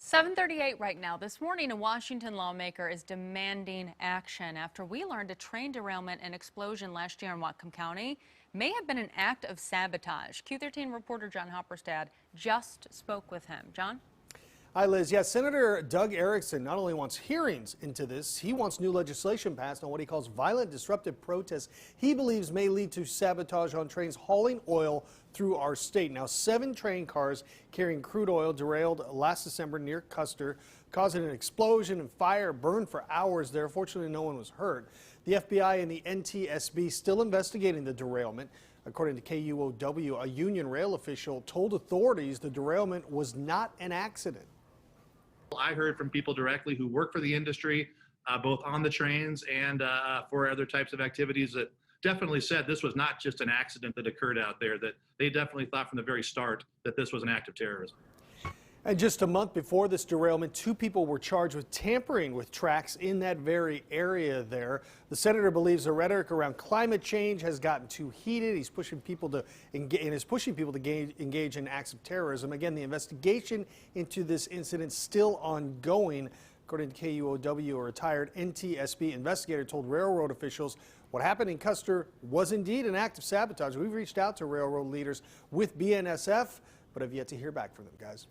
7:38 right now. This morning, a Washington lawmaker is demanding action after we learned a train derailment and explosion last year in Whatcom County may have been an act of sabotage. Q13 reporter John Hopperstad just spoke with him. John? Hi, Liz. Yes, Senator Doug Erickson not only wants hearings into this, he wants new legislation passed on what he calls violent disruptive protests he believes may lead to sabotage on trains hauling oil through our state. Now, 7 train cars carrying crude oil derailed last December near Custer, causing an explosion and fire, burned for hours there. Fortunately, no one was hurt. The FBI and the NTSB still investigating the derailment. According to KUOW, a Union Rail official told authorities the derailment was not an accident. I heard from people directly who work for the industry, both on the trains and for other types of activities, that definitely said this was not just an accident that occurred out there, that they definitely thought from the very start that this was an act of terrorism. And just a month before this derailment, 2 people were charged with tampering with tracks in that very area there. The senator believes the rhetoric around climate change has gotten too heated. He's pushing people to engage in acts of terrorism. Again, the investigation into this incident still ongoing. According to KUOW, a retired NTSB investigator told railroad officials what happened in Custer was indeed an act of sabotage. We've reached out to railroad leaders with BNSF, but have yet to hear back from them, guys.